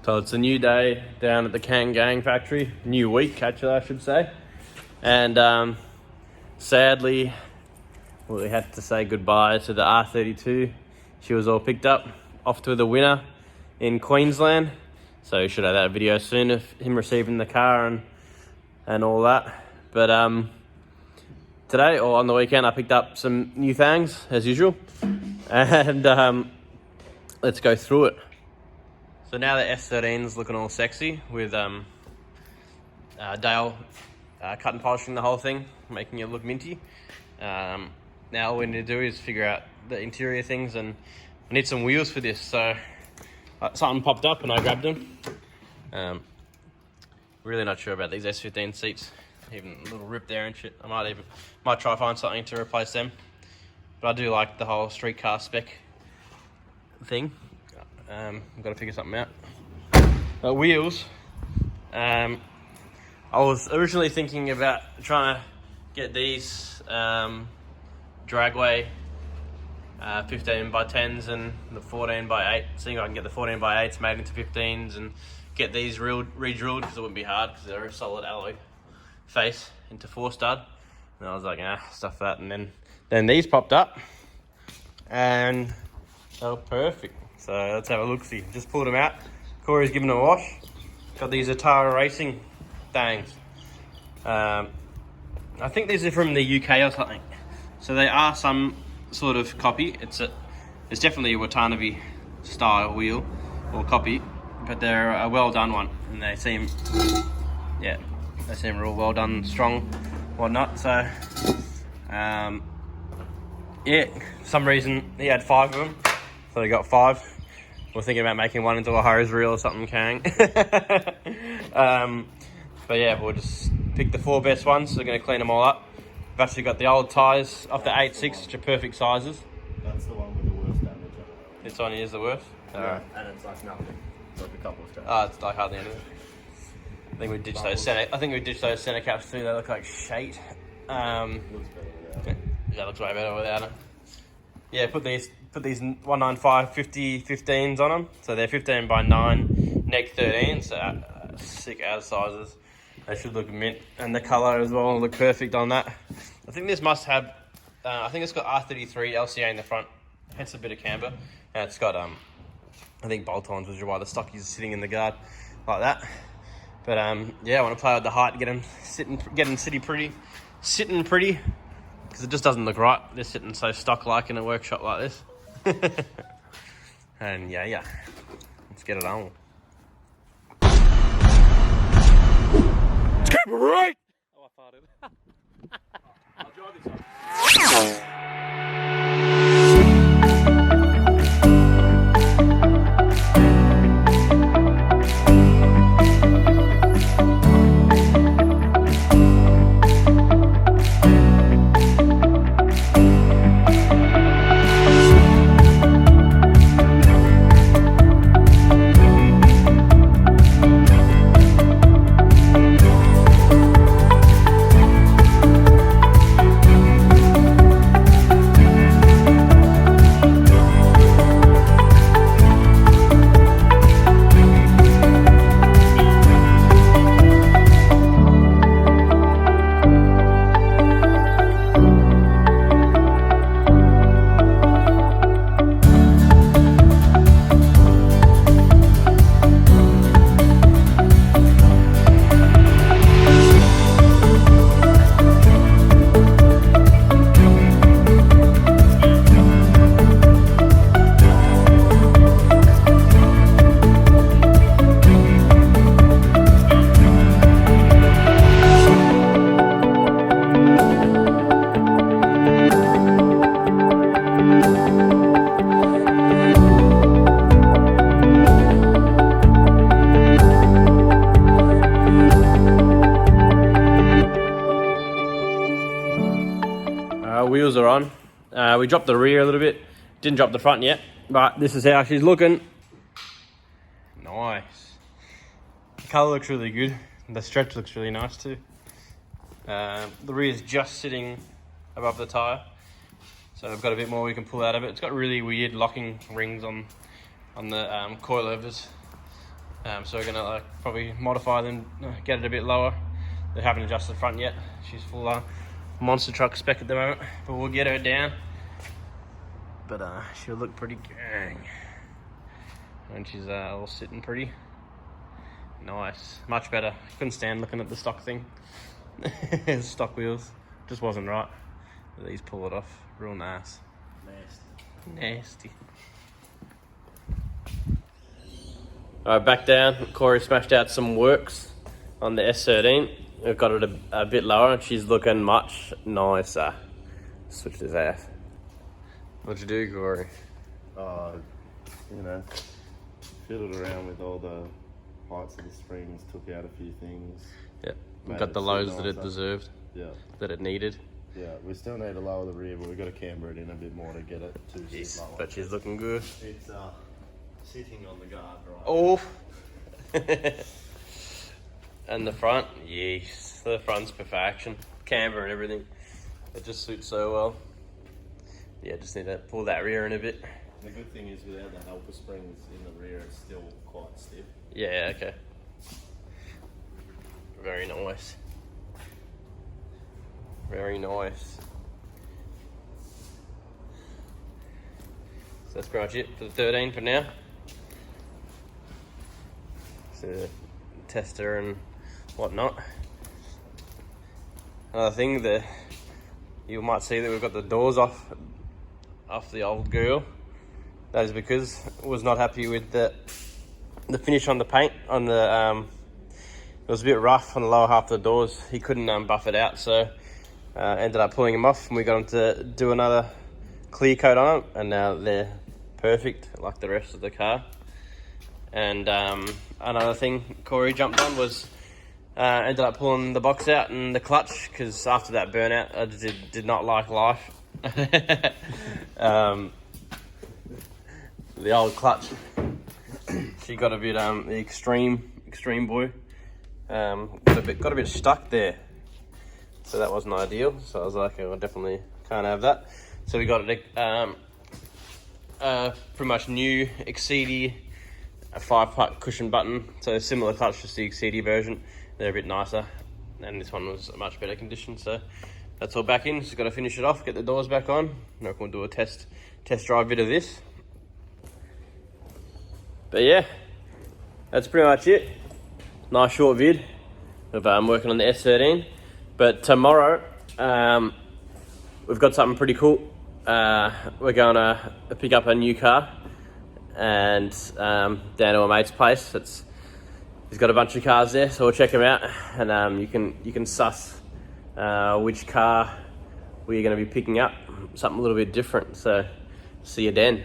So it's a new day down at the Kangang factory. New week, actually, I should say. And sadly, we had to say goodbye to the R32. She was all picked up, off to the winner in Queensland. So you should have that video soon of him receiving the car and all that. But today, or on the weekend, I picked up some new things, as usual. And let's go through it. So now the S13 is looking all sexy with Dale cut and polishing the whole thing, making it look minty. Now all we need to do is figure out the interior things, and I need some wheels for this. So something popped up and I grabbed them. Really not sure about these S15 seats, even a little rip there and shit. I might try find something to replace them. But I do like the whole streetcar spec thing. I've got to figure something out. Wheels. I was originally thinking about trying to get these dragway 15 by 10s and the 14 by 8. Seeing if I can get the 14 by 8s made into 15s and get these re-drilled, because it wouldn't be hard because they're a solid alloy face into 4-stud. And I was like, stuff that. And then these popped up and they were perfect. So let's have a look-see. Just pulled them out. Corey's given them a wash. Got these Atara racing things. I think these are from the UK or something. So they are some sort of copy. It's definitely a Watanabi style wheel or copy, but they're a well done one, and they seem real well done, strong, whatnot. So for some reason he had 5 of them, so they got 5. We're thinking about making one into a hose reel or something, Kang. But yeah, we'll just pick the 4 best ones. So we're going to clean them all up. We've actually got the old tyres off the 8.6, which are perfect sizes. That's the one with the worst damage. This one is the worst? Yeah, alright. And it's like nothing. It's like a couple of scratches. Oh, it's like hardly anything. I think we ditched those center caps too. They look like shite. Looks better without it. That looks way better without it. Yeah, put these 195 50 15s on them. So they're 15 by 9, neck 13. So sick ass sizes. They should look mint, and the color as well will look perfect on that. I think this must have. I think it's got R33 LCA in the front, hence a bit of camber, and it's got I think bolt-ons, which is why the stockies are sitting in the guard like that. But yeah, I want to play with the height, get them sitting pretty, because it just doesn't look right. They're sitting so stock-like in a workshop like this. And yeah, let's get it on. Let's keep it right. Oh, I farted. I'll drive this one. Wheels are on. We dropped the rear a little bit. Didn't drop the front yet, but this is how she's looking. Nice. The colour looks really good. The stretch looks really nice too. The rear is just sitting above the tyre, so we've got a bit more we can pull out of it. It's got really weird locking rings on the coilovers. So we're gonna like probably modify them, get it a bit lower. They haven't adjusted the front yet. She's full monster truck spec at the moment, but we'll get her down. But she'll look pretty gang. And she's all sitting pretty nice. Much better. Couldn't stand looking at the stock thing. Stock wheels. Just wasn't right. But these pull it off. Real nice. Nasty. Alright, back down. Corey smashed out some works on the S13. We've got it a bit lower and she's looking much nicer. Switch this out. What'd you do, Corey? You know, fiddled around with all the heights of the springs, took out a few things. Yeah, we got the lows that it deserved. Yeah. That it needed. Yeah, we still need to lower the rear, but we've got to camber it in a bit more to get it to Yes, lower. but she's looking good. It's sitting on the guard right. Oh! And the front, yes, the front's perfection. Camber and everything. It just suits so well. Yeah, just need to pull that rear in a bit. The good thing is without the helper springs in the rear, it's still quite stiff. Yeah, okay. Very nice. Very nice. So that's pretty much it for the 13 for now. So tester and whatnot. Another thing that you might see that we've got the doors off the old girl. That is because I was not happy with the finish on the paint on the it was a bit rough on the lower half of the doors. He couldn't buff it out, so ended up pulling them off and we got him to do another clear coat on them, and now they're perfect like the rest of the car. And another thing Corey jumped on was ended up pulling the box out and the clutch, because after that burnout I did not like life. The old clutch, she got a bit the extreme boy, got a bit stuck there, so that wasn't ideal. So I was like, I definitely can't have that. So we got it pretty much new Exceedy, a 5-putt cushion button, so similar clutch to the Exceedy version. They're a bit nicer, and this one was a much better condition. So that's all back in. Just got to finish it off, get the doors back on. I reckon we'll do a test drive bit of this. But yeah, that's pretty much it. Nice short vid of working on the S13. But tomorrow, we've got something pretty cool. We're going to pick up a new car and down to a mate's place. He's got a bunch of cars there, so we'll check him out, and you can suss which car we're going to be picking up. Something a little bit different. So see you then.